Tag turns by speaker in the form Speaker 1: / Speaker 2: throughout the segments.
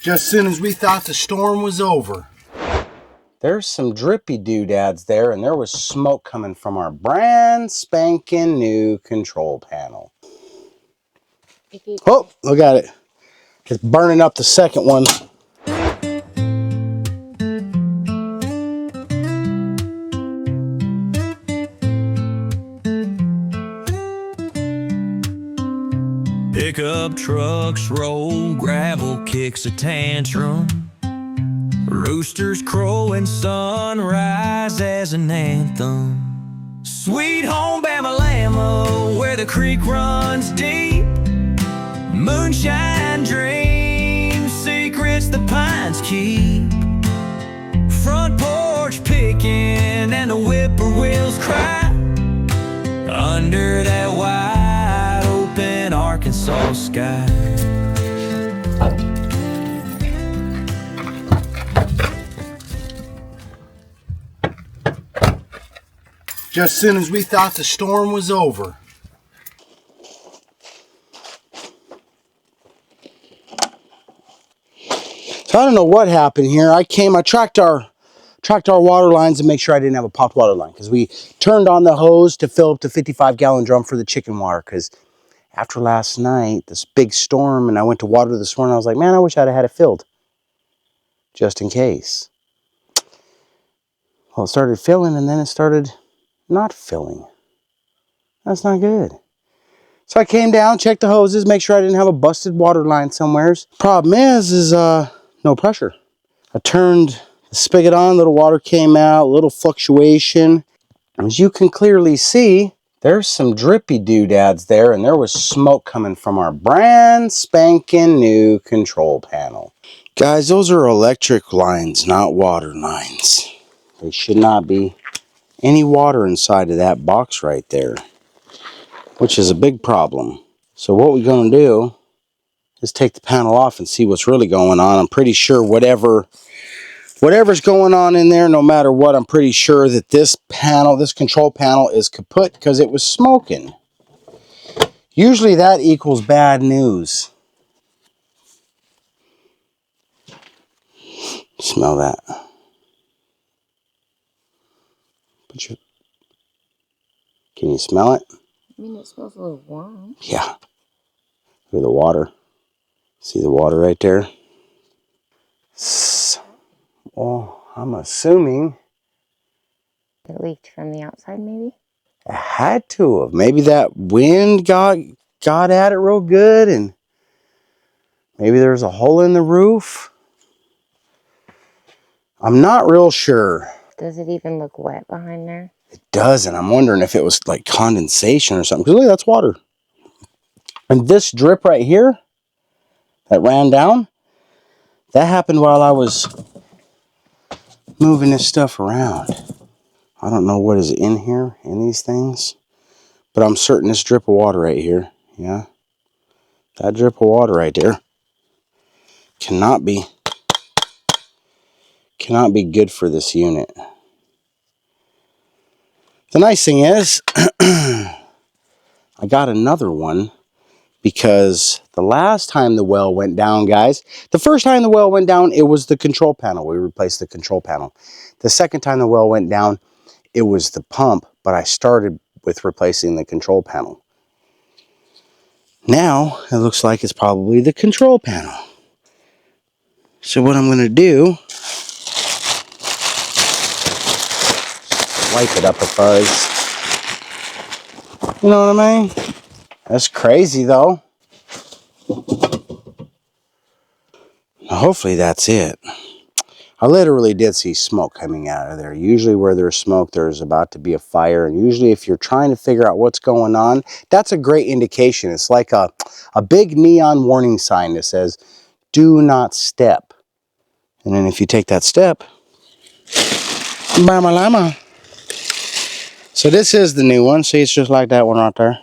Speaker 1: Just as soon as we thought the storm was over. There's some drippy doodads there, and there was smoke coming from our brand spanking new control panel. Oh, look at it. It's burning up the second one.
Speaker 2: Pickup trucks roll, gravel kicks a tantrum. Roosters crow and sunrise as an anthem. Sweet home Bama-Lama, where the creek runs deep. Moonshine dreams, secrets the pines keep. Front porch picking and the whippoorwills cry under that wide open Arkansas sky.
Speaker 1: Just as soon as we thought the storm was over. So I don't know what happened here. I tracked our water lines to make sure I didn't have a popped water line, because we turned on the hose to fill up the 55-gallon drum for the chicken water, because after last night, this big storm, and I went to water this morning, I was like, man, I wish I'd have had it filled just in case. Well, it started filling, and then it started not filling. That's not good. So I came down, checked the hoses, make sure I didn't have a busted water line somewhere. Problem is no pressure. I turned the spigot on, little water came out, little fluctuation. As you can clearly see, there's some drippy doodads there, and there was smoke coming from our brand spanking new control panel. Guys, those are electric lines, not water lines. There should not be any water inside of that box right there, which is a big problem. So what we're going to do is take the panel off and see what's really going on. I'm pretty sure whatever's going on in there, no matter what, I'm pretty sure that this control panel is kaput because it was smoking. Usually that equals bad news. Smell that. Can you smell it?
Speaker 3: I mean, it smells a little warm.
Speaker 1: Yeah. Look at the water. See the water right there? Well, I'm assuming
Speaker 3: It leaked from the outside, maybe?
Speaker 1: it had to have. Maybe that wind got at it real good, and maybe there's a hole in the roof. I'm not real sure.
Speaker 3: Does it even look wet behind there?
Speaker 1: It doesn't. I'm wondering if it was like condensation or something. Because look, that's water. And this drip right here that ran down, that happened while I was moving this stuff around. I don't know what is in here, in these things, but I'm certain this drip of water right here, yeah, that drip of water right there cannot be good for this unit. The nice thing is, I got another one, because the last time the well went down, guys, the first time the well went down, it was the control panel. We replaced the control panel. The second time the well went down, it was the pump, but I started with replacing the control panel. Now, it looks like it's probably the control panel. So what I'm going to do, wipe it up a fuzz. You know what I mean? That's crazy, though. Hopefully that's it. I literally did see smoke coming out of there. Usually where there's smoke, there's about to be a fire. And usually if you're trying to figure out what's going on, that's a great indication. It's like a big neon warning sign that says, do not step. And then if you take that step, Bama-Lama. So this is the new one. See, it's just like that one right there.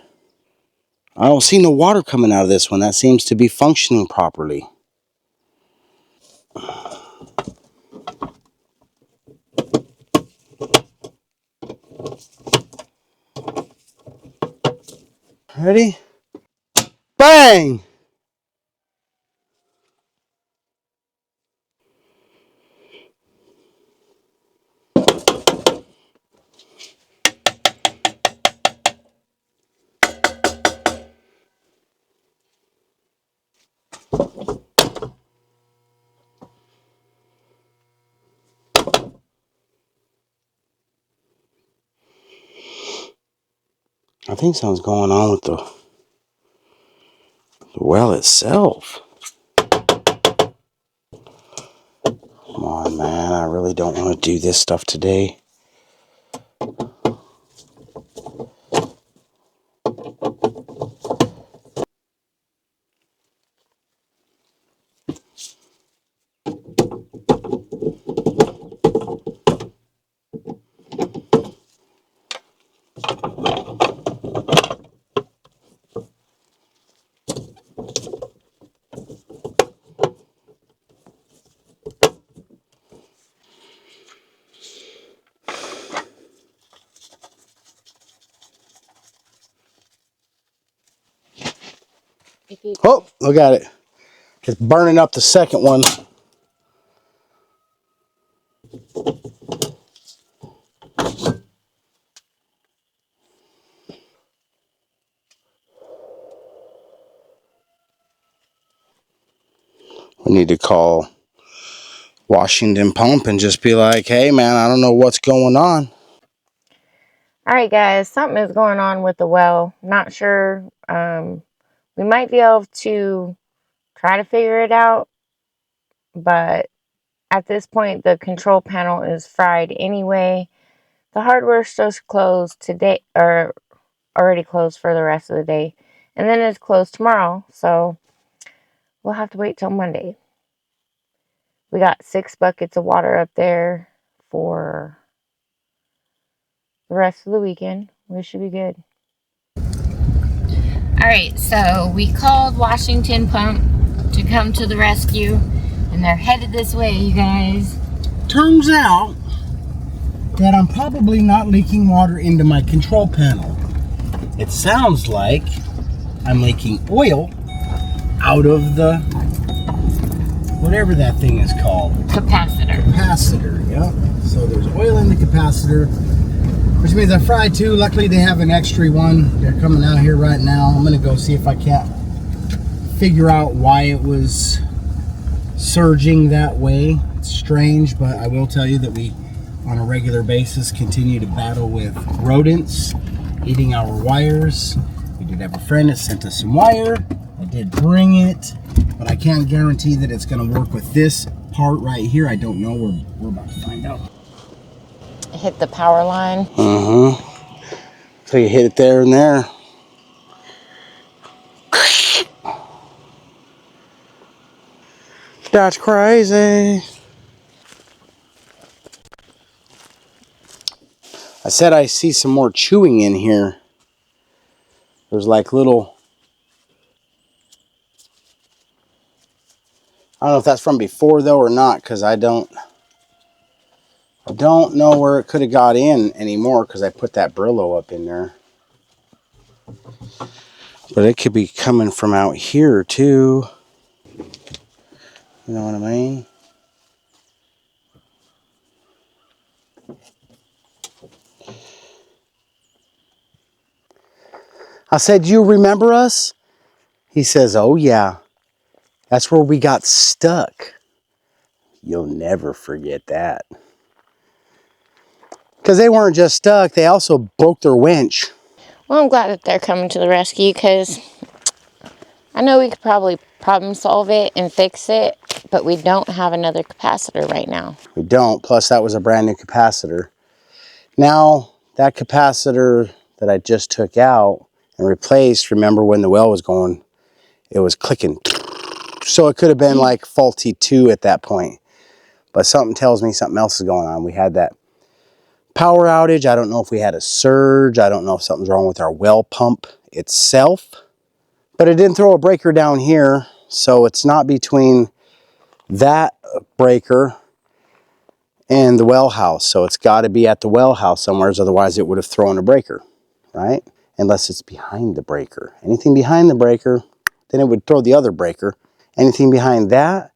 Speaker 1: I don't see no water coming out of this one. That seems to be functioning properly. Ready? Bang! I think something's going on with the well itself. Come on, man. I really don't want to do this stuff today. Oh, look at it. It's burning up the second one. We need to call Washington Pump and just be like, hey, man, I don't know what's going on.
Speaker 3: Alright guys, something is going on with the well. Not sure. We might be able to try to figure it out, but at this point the control panel is fried anyway. The hardware store's closed today, or already closed for the rest of the day, and then it's closed tomorrow, so we'll have to wait till Monday. We got 6 buckets of water up there for the rest of the weekend. We should be good. Alright, so we called Washington Pump to come to the rescue, and they're headed this way, you guys.
Speaker 1: Turns out that I'm probably not leaking water into my control panel. It sounds like I'm leaking oil out of the, whatever that thing is called.
Speaker 3: Capacitor.
Speaker 1: Capacitor, yeah. So there's oil in the capacitor, which means I fried 2. Luckily they have an extra one. They're coming out here right now. I'm gonna go see if I can't figure out why it was surging that way. It's strange, but I will tell you that we, on a regular basis, continue to battle with rodents eating our wires. We did have a friend that sent us some wire. I did bring it, but I can't guarantee that it's gonna work with this part right here. I don't know. We're about to find out.
Speaker 3: Hit the power line.
Speaker 1: So you hit it there and there. That's crazy. I said I see some more chewing in here. There's like little, I don't know if that's from before though or not, because I don't know where it could have got in anymore because I put that Brillo up in there. But it could be coming from out here too. You know what I mean? I said, you remember us? He says, oh yeah. That's where we got stuck. You'll never forget that. Because they weren't just stuck, they also broke their winch.
Speaker 3: Well, I'm glad that they're coming to the rescue, because I know we could probably problem solve it and fix it, but we don't have another capacitor right now.
Speaker 1: We don't, plus that was a brand new capacitor. Now, that capacitor that I just took out and replaced, remember when the well was going, it was clicking. So it could have been like faulty 2 at that point. But something tells me something else is going on. We had that power outage. I don't know if we had a surge. I don't know if something's wrong with our well pump itself. But it didn't throw a breaker down here. So it's not between that breaker and the well house. So it's got to be at the well house somewhere. Otherwise it would have thrown a breaker, right? Unless it's behind the breaker. Anything behind the breaker, then it would throw the other breaker. Anything behind that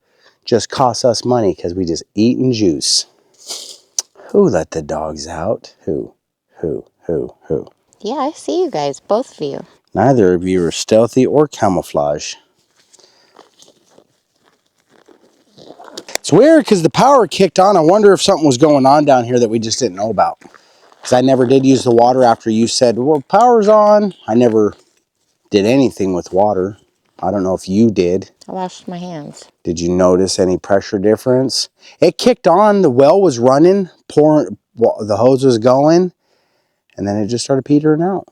Speaker 1: just costs us money because we just eat and juice. Who let the dogs out? Who?
Speaker 3: Yeah, I see you guys, both of you.
Speaker 1: Neither of you are stealthy or camouflage. It's weird because the power kicked on. I wonder if something was going on down here that we just didn't know about. because I never did use the water after you said, well, power's on. I never did anything with water. I don't know if you did.
Speaker 3: I washed my hands.
Speaker 1: Did you notice any pressure difference? It kicked on. The well was running, pouring, the hose was going, and then it just started petering out.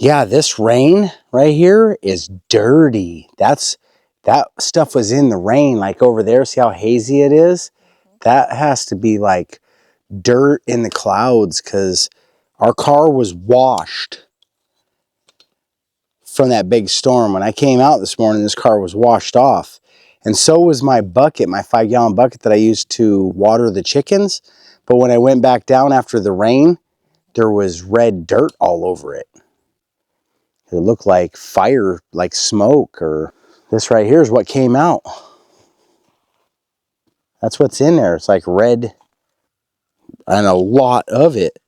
Speaker 1: Yeah, this rain right here is dirty. That stuff was in the rain, like over there. See how hazy it is? That has to be like dirt in the clouds, because our car was washed from that big storm. When I came out this morning, this car was washed off. And so was my bucket, my 5-gallon bucket that I used to water the chickens. But when I went back down after the rain, there was red dirt all over it. It looked like fire, like smoke, or this right here is what came out. That's what's in there. It's like red and a lot of it.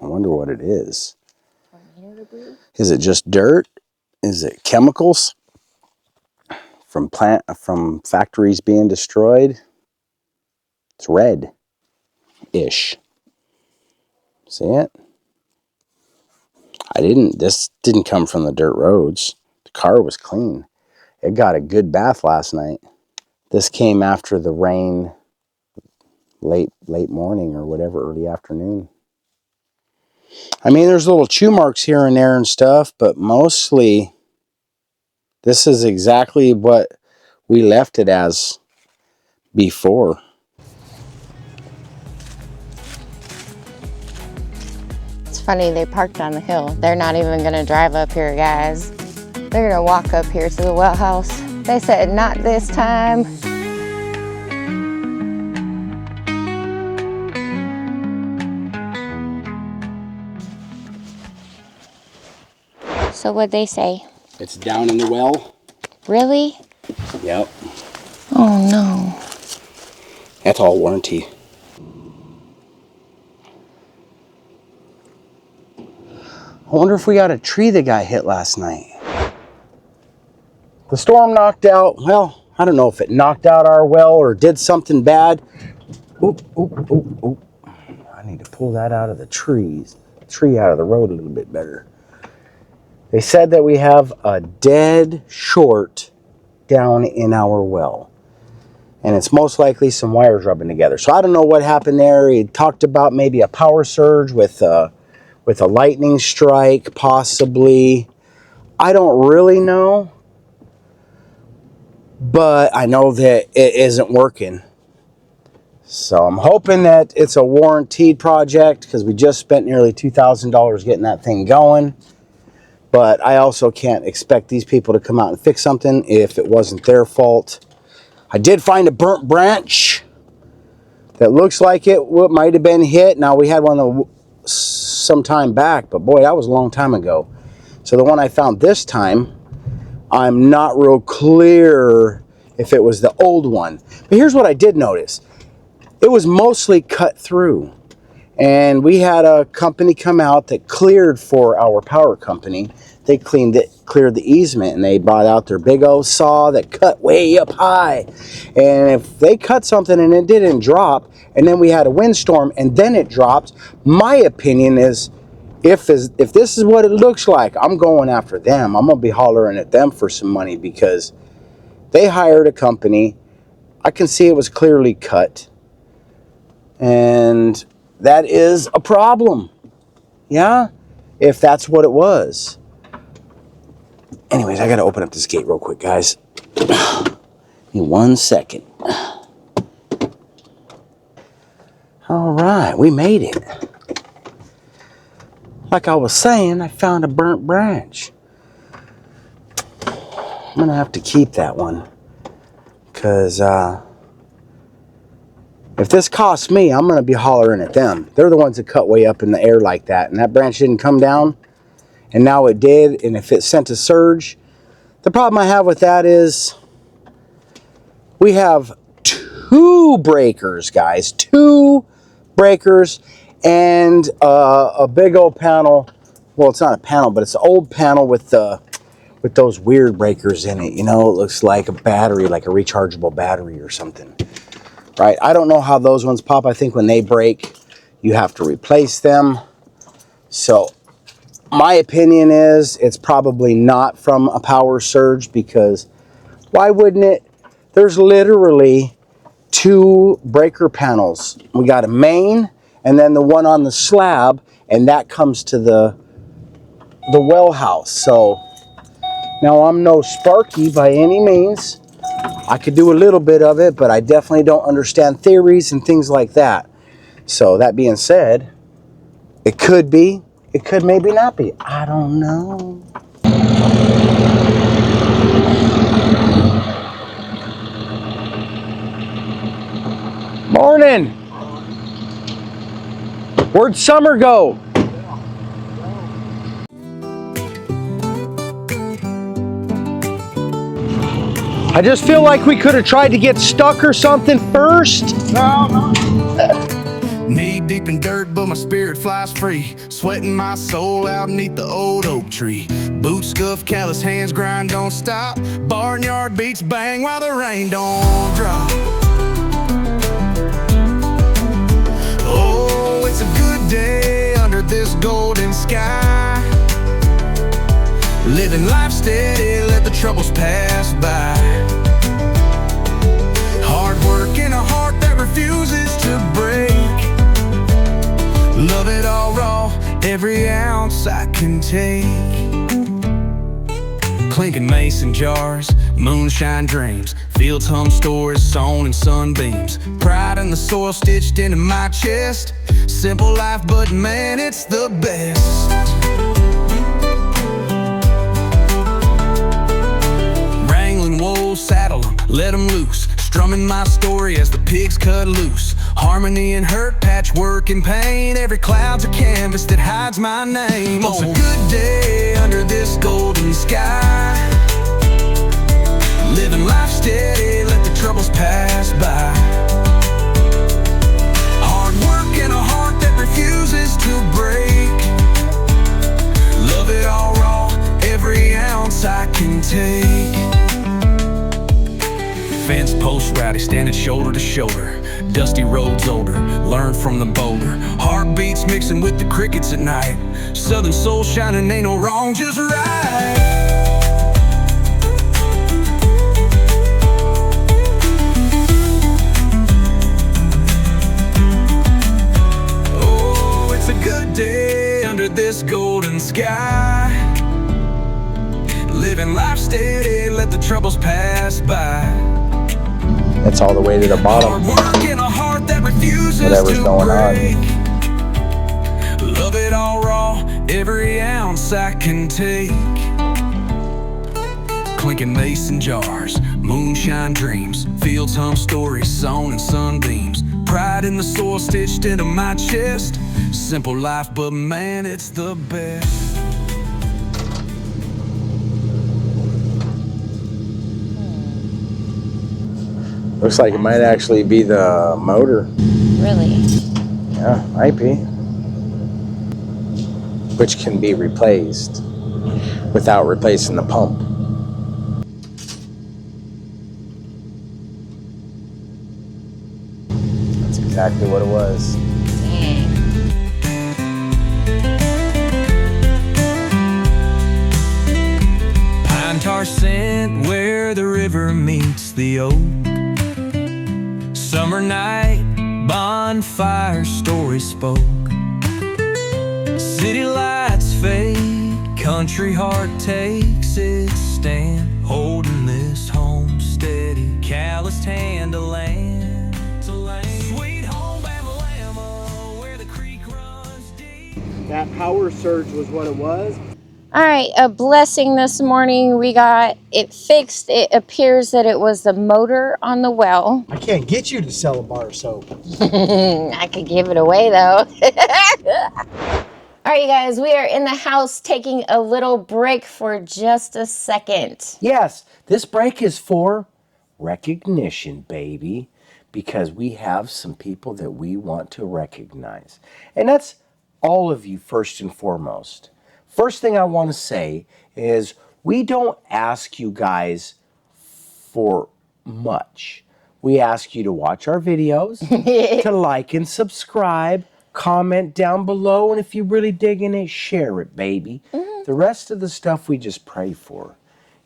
Speaker 1: I wonder what it is. Is it just dirt? Is it chemicals from factories being destroyed? It's red-ish. See it? This didn't come from the dirt roads. The car was clean. It got a good bath last night. This came after the rain, late morning or whatever, early afternoon. I mean, there's little chew marks here and there and stuff, but mostly this is exactly what we left it as before.
Speaker 3: It's funny, they parked on the hill. They're not even gonna drive up here, guys. They're gonna walk up here to the well house. They said, not this time. So what'd they say?
Speaker 1: It's down in the well.
Speaker 3: Really?
Speaker 1: Yep.
Speaker 3: Oh no.
Speaker 1: That's all warranty. I wonder if we got a tree that got hit last night. The storm knocked out, well, I don't know if it knocked out our well or did something bad. Oop, oop, oop, oop. I need to pull that out of the tree out of the road a little bit better. They said that we have a dead short down in our well. And it's most likely some wires rubbing together. So I don't know what happened there. He talked about maybe a power surge with a lightning strike, possibly. I don't really know. But I know that it isn't working. So I'm hoping that it's a warranted project, because we just spent nearly $2,000 getting that thing going. But I also can't expect these people to come out and fix something if it wasn't their fault. I did find a burnt branch that looks like it might have been hit. Now, we had one some time back, but boy, that was a long time ago. So the one I found this time, I'm not real clear if it was the old one. But here's what I did notice. It was mostly cut through. And we had a company come out that cleared for our power company. They cleared the easement, and they brought out their big old saw that cut way up high. And if they cut something and it didn't drop, and then we had a windstorm and then it dropped, my opinion is, if this is what it looks like, I'm going after them. I'm going to be hollering at them for some money, because they hired a company. I can see it was clearly cut. And that is a problem. Yeah? If that's what it was. Anyways, I got to open up this gate real quick, guys. Give me 1 second. All right, we made it. Like I was saying, I found a burnt branch. I'm going to have to keep that one. Because if this costs me, I'm going to be hollering at them. They're the ones that cut way up in the air like that. And that branch didn't come down. And now it did. And if it sent a surge. The problem I have with that is we have 2 breakers, guys. 2 breakers and a big old panel. Well, it's not a panel, but it's an old panel with those weird breakers in it. You know, it looks like a battery, like a rechargeable battery or something. Right? I don't know how those ones pop. I think when they break, you have to replace them. So my opinion is it's probably not from a power surge, because why wouldn't it? There's literally 2 breaker panels. We got a main and then the one on the slab, and that comes to the well house. So now I'm no Sparky by any means. I could do a little bit of it, but I definitely don't understand theories and things like that. So that being said, it could be, it could maybe not be. I don't know. Morning. Where'd Summer go? I just feel like we could have tried to get stuck or something first.
Speaker 2: No. Knee deep in dirt, but my spirit flies free. Sweating my soul out beneath the old oak tree. Boots scuff, callous hands grind, don't stop. Barnyard beats bang while the rain don't drop. Oh, it's a good day under this golden sky. Living life steady, let the troubles pass by. Hard work and a heart that refuses to break. Love it all raw, every ounce I can take. Clinking mason jars, moonshine dreams. Fields hum stories sown in sunbeams. Pride in the soil stitched into my chest. Simple life, but man, it's the best. Wrangling wolves, saddle them, let them loose. Strumming my story as the pigs cut loose. Harmony and hurt, patchwork and pain. Every cloud's a canvas that hides my name. Oh, it's a good day under this golden sky. Living life steady, let the troubles pass by. Hard work and a heart that refuses to break. Love it all raw, every ounce I can take. Fence post rowdy, standing shoulder to shoulder. Dusty roads older, learn from the boulder. Heartbeats mixing with the crickets at night. Southern soul shining, ain't no wrong, just right. Oh, it's a good day under this golden sky. Living life steady, let the troubles pass by.
Speaker 1: It's all the way to the bottom. Whatever's going on.
Speaker 2: Love it all raw, every ounce I can take. Clinking mason jars, moonshine dreams. Fields hum stories sown in sunbeams. Pride in the soil stitched into my chest. Simple life, but man, it's the best.
Speaker 1: Looks like it might actually be the motor.
Speaker 3: Really?
Speaker 1: Yeah, might be. Which can be replaced without replacing the pump. That's exactly what it was.
Speaker 3: Dang.
Speaker 2: Pine tar scent where the river meets the oak. Summer night, bonfire story spoke. City lights fade, country heart takes its stand. Holding this homesteady, calloused hand to land, to land. Sweet home Alabama, where the creek runs deep.
Speaker 1: That power surge was what it was.
Speaker 3: All right, a blessing this morning. We got it fixed. It appears that it was the motor on the well.
Speaker 1: I can't get you to sell a bar of soap.
Speaker 3: I could give it away though. All right, you guys, we are in the house taking a little break for just a second.
Speaker 1: Yes, this break is for recognition, baby, because we have some people that we want to recognize. And that's all of you first and foremost. First thing I want to say is we don't ask you guys for much. We ask you to watch our videos, to like and subscribe, comment down below, and if you really digging it, share it, baby. The rest of the stuff we just pray for.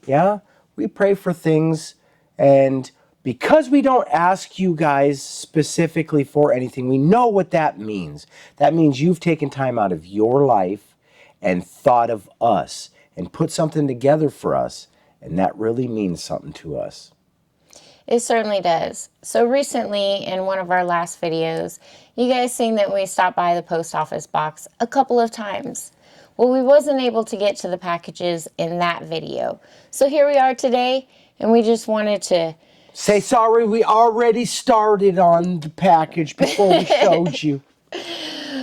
Speaker 1: Yeah? We pray for things, and because we don't ask you guys specifically for anything, we know what that means. That means you've taken time out of your life and thought of us and put something together for us, and that really means something to us.
Speaker 3: It certainly does. So recently, in one of our last videos, you guys seen that we stopped by the post office box a couple of times. Well, we wasn't able to get to the packages in that video. So here we are today, and we just wanted to
Speaker 1: say sorry, we already started on the package before we showed you.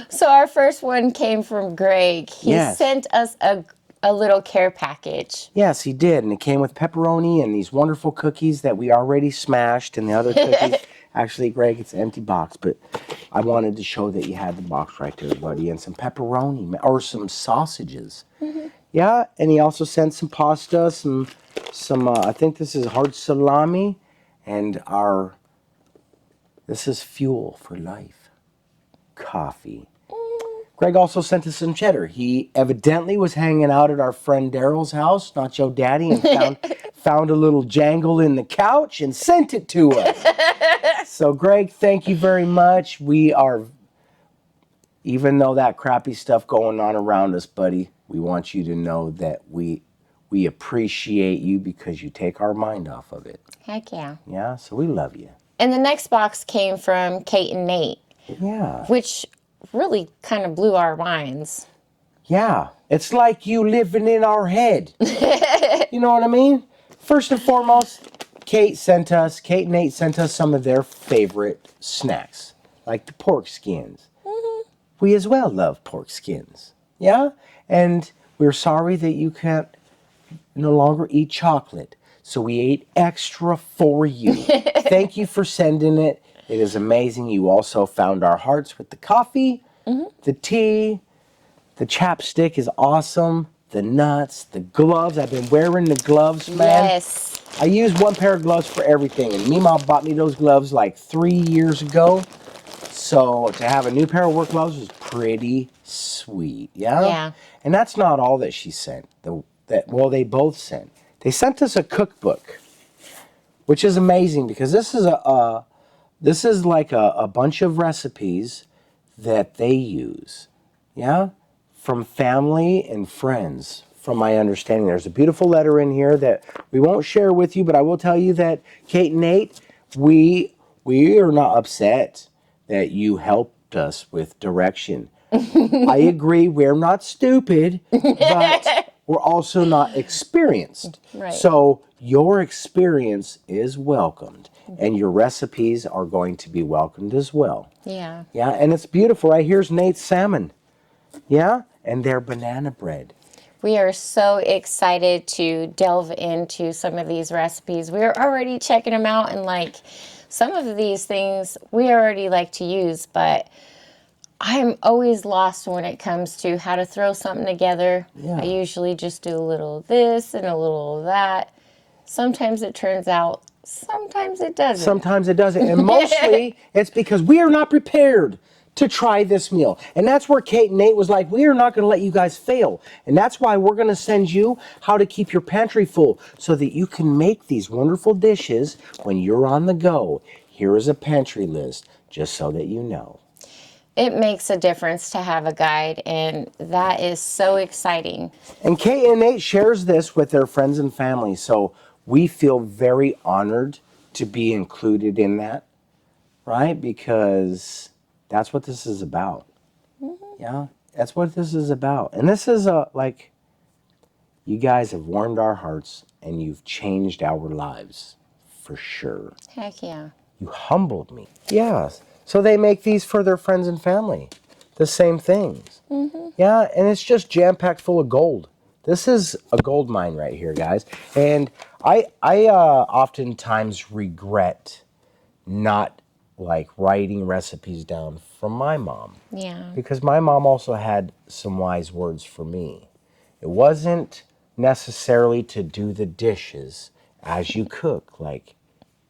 Speaker 3: So our first one came from Gregg. He
Speaker 1: Yes.
Speaker 3: sent us a little care package.
Speaker 1: Yes, he did. And it came with pepperoni and these wonderful cookies that we already smashed. And the other cookies, actually, Gregg, it's an empty box. But I wanted to show that you had the box right there, buddy. And some pepperoni or some sausages. Yeah, and he also sent some pasta, some I think this is hard salami. And this is fuel for life. Coffee. Gregg also sent us some cheddar. He evidently was hanging out at our friend Daryl's house, Nacho Daddy, and found a little jangle in the couch and sent it to us. So, Gregg, thank you very much. We are, even though that crappy stuff going on around us, buddy, we want you to know that we appreciate you because you take our mind off of it.
Speaker 3: Heck yeah.
Speaker 1: Yeah, so we love you.
Speaker 3: And the next box came from Kate and Nate.
Speaker 1: Yeah.
Speaker 3: Which really kind of blew our minds.
Speaker 1: Yeah, it's like you living in our head. You know what I mean? First and foremost, Kate and Nate sent us some of their favorite snacks, like the pork skins. We as well love pork skins. Yeah? And we're sorry that you can't no longer eat chocolate. So we ate extra for you. Thank you for sending it. It is amazing. You also found our hearts with the coffee, the tea, the chapstick is awesome, the nuts, the gloves. I've been wearing the gloves, man.
Speaker 3: Yes.
Speaker 1: I use one pair of gloves for everything, and Mima bought me those gloves like 3 years ago. So to have a new pair of work gloves was pretty sweet, yeah?
Speaker 3: Yeah.
Speaker 1: And that's not all that she sent. They both sent. They sent us a cookbook, which is amazing because this is like a bunch of recipes that they use, yeah, from family and friends. From my understanding, there's a beautiful letter in here that we won't share with you, but I will tell you that Kate and Nate, we are not upset that you helped us with direction. I agree, we're not stupid, but we're also not experienced.
Speaker 3: Right.
Speaker 1: So your experience is welcomed, and your recipes are going to be welcomed as well.
Speaker 3: Yeah.
Speaker 1: Yeah, and it's beautiful. Right here's Nate's salmon. Yeah, and their banana bread.
Speaker 3: We are so excited to delve into some of these recipes. We're already checking them out, and like some of these things we already like to use, but I'm always lost when it comes to how to throw something together.
Speaker 1: Yeah.
Speaker 3: I usually just do a little of this and a little of that. Sometimes it turns out, sometimes it doesn't.
Speaker 1: Sometimes it doesn't, and mostly it's because we are not prepared to try this meal. And that's where Kate and Nate was like, we are not going to let you guys fail. And that's why we're going to send you how to keep your pantry full so that you can make these wonderful dishes when you're on the go. Here is a pantry list, just so that you know.
Speaker 3: It makes a difference to have a guide, and that is so exciting.
Speaker 1: And Kate and Nate shares this with their friends and family, so we feel very honored to be included in that, right? Because that's what this is about. Yeah, that's what this is about. And this is like, you guys have warmed our hearts and you've changed our lives for sure.
Speaker 3: Heck yeah.
Speaker 1: You humbled me. Yeah, so they make these for their friends and family. The same things. Yeah, and it's just jam-packed full of gold. This is a gold mine right here, guys. And I oftentimes regret not like writing recipes down from my mom.
Speaker 3: Yeah.
Speaker 1: Because my mom also had some wise words for me. It wasn't necessarily to do the dishes as you cook, like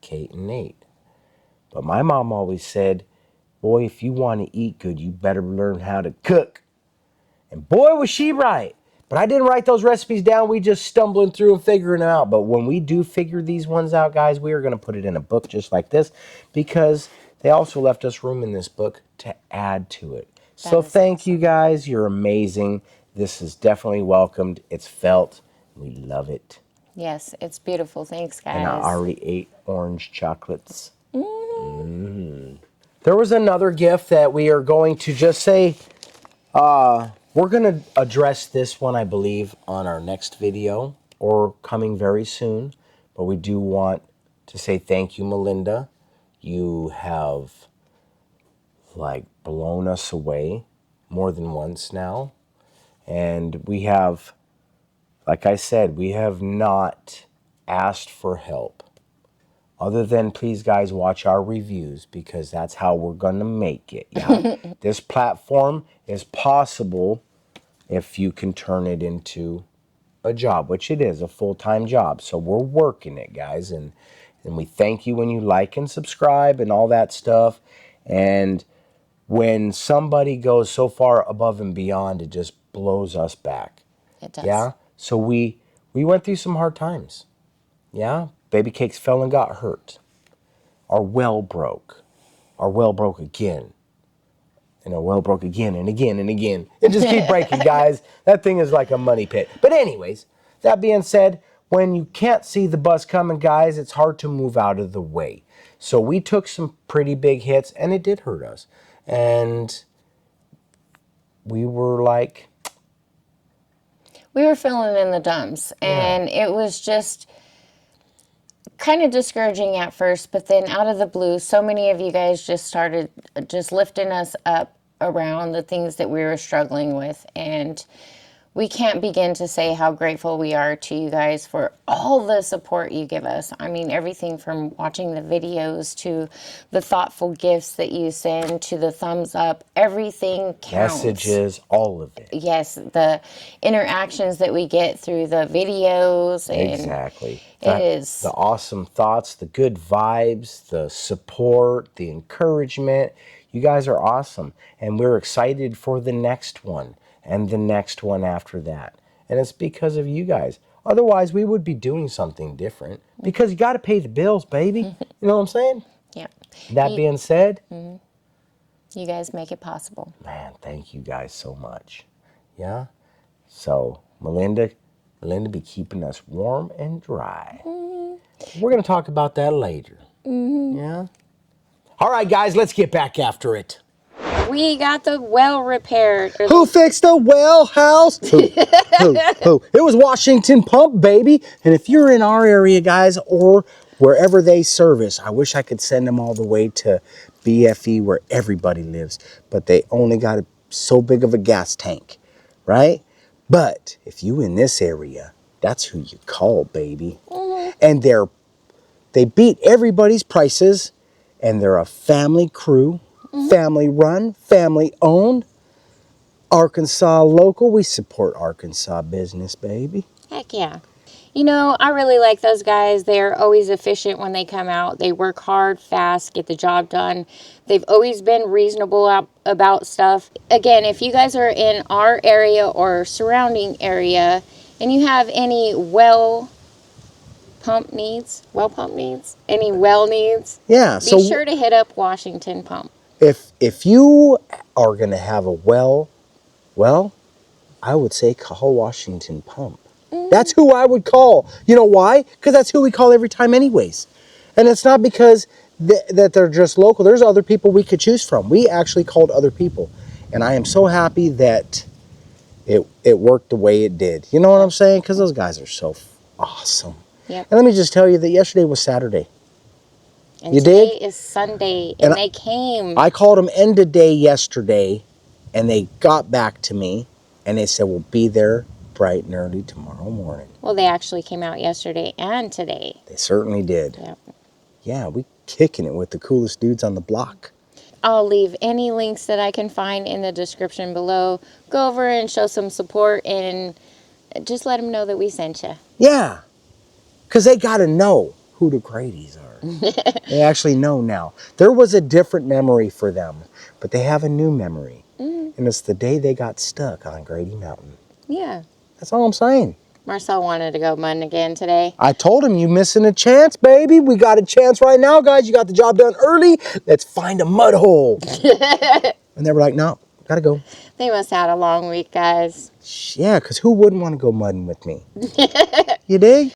Speaker 1: Kate and Nate. But my mom always said, boy, if you want to eat good, you better learn how to cook. And boy, was she right. But I didn't write those recipes down. We just stumbling through and figuring them out. But when we do figure these ones out, guys, we are going to put it in a book just like this, because they also left us room in this book to add to it. So thank you, guys. You're amazing. This is definitely welcomed. It's felt. We love it.
Speaker 3: Yes, it's beautiful. Thanks, guys.
Speaker 1: And I already ate orange chocolates. Mm. There was another gift that we are going to just say, we're going to address this one, I believe, on our next video or coming very soon. But we do want to say thank you, Melinda. You have, like, blown us away more than once now. And we have, like I said, we have not asked for help. Other than, please, guys, watch our reviews, because that's how we're going to make it. Yeah? This platform is possible if you can turn it into a job, which it is, a full-time job. So we're working it, guys. And we thank you when you like and subscribe and all that stuff. And when somebody goes so far above and beyond, it just blows us back.
Speaker 3: It does.
Speaker 1: Yeah? So we went through some hard times. Yeah? Baby Cakes fell and got hurt. Our well broke. Our well broke again. And our well broke again and again and again. It just keeps breaking, guys. That thing is like a money pit. But anyways, that being said, when you can't see the bus coming, guys, it's hard to move out of the way. So we took some pretty big hits, and it did hurt us. And we were like...
Speaker 3: we were feeling in the dumps. And it was just kind of discouraging at first, but then out of the blue, so many of you guys just started just lifting us up around the things that we were struggling with. And we can't begin to say how grateful we are to you guys for all the support you give us. I mean, everything from watching the videos to the thoughtful gifts that you send to the thumbs up, everything counts.
Speaker 1: Messages, all of it.
Speaker 3: Yes, the interactions that we get through the videos. And
Speaker 1: exactly.
Speaker 3: It is.
Speaker 1: The awesome thoughts, the good vibes, the support, the encouragement. You guys are awesome. And we're excited for the next one. And the next one after that. And it's because of you guys. Otherwise, we would be doing something different. Because you got to pay the bills, baby. You know what I'm saying?
Speaker 3: Yeah.
Speaker 1: That being said.
Speaker 3: You guys make it possible.
Speaker 1: Man, thank you guys so much. Yeah? So, Melinda be keeping us warm and dry. We're going to talk about that later. Yeah? All right, guys, let's get back after it.
Speaker 3: We got the well repaired.
Speaker 1: Who fixed the well house? Who? It was Washington Pump, baby. And if you're in our area, guys, or wherever they service, I wish I could send them all the way to BFE where everybody lives. But they only got so big of a gas tank, right? But if you in this area, that's who you call, baby. And they beat everybody's prices, and they're a family crew. Family run, family owned, Arkansas local. We support Arkansas business, baby.
Speaker 3: Heck yeah. You know, I really like those guys. They're always efficient when they come out. They work hard, fast, get the job done. They've always been reasonable about stuff. Again, if you guys are in our area or surrounding area and you have any well pump needs, any well needs,
Speaker 1: yeah,
Speaker 3: be sure to hit up Washington Pump.
Speaker 1: If you are going to have a well, I would say call Washington Pump. That's who I would call. You know why? Because that's who we call every time anyways. And it's not because that they're just local. There's other people we could choose from. We actually called other people. And I am so happy that it worked the way it did. You know what I'm saying? Because those guys are so awesome.
Speaker 3: Yep.
Speaker 1: And let me just tell you that yesterday was Saturday.
Speaker 3: And
Speaker 1: you
Speaker 3: today
Speaker 1: did?
Speaker 3: is Sunday, and they came.
Speaker 1: I called them end of day yesterday, and they got back to me, and they said, we'll be there bright and early tomorrow morning.
Speaker 3: Well, they actually came out yesterday and today.
Speaker 1: They certainly did.
Speaker 3: Yep.
Speaker 1: Yeah, we kicking it with the coolest dudes on the block.
Speaker 3: I'll leave any links that I can find in the description below. Go over and show some support, and just let them know that we sent you.
Speaker 1: Yeah, because they got to know who the Gradys are. They actually know now. There was a different memory for them, but they have a new memory. And it's the day they got stuck on Grady Mountain.
Speaker 3: Yeah.
Speaker 1: That's all I'm saying.
Speaker 3: Marcel wanted to go mudding again today.
Speaker 1: I told him, you missing a chance, baby. We got a chance right now, guys. You got the job done early. Let's find a mud hole. And they were like, no, gotta go.
Speaker 3: They must have had a long week, guys.
Speaker 1: Yeah, because who wouldn't want to go mudding with me? You dig?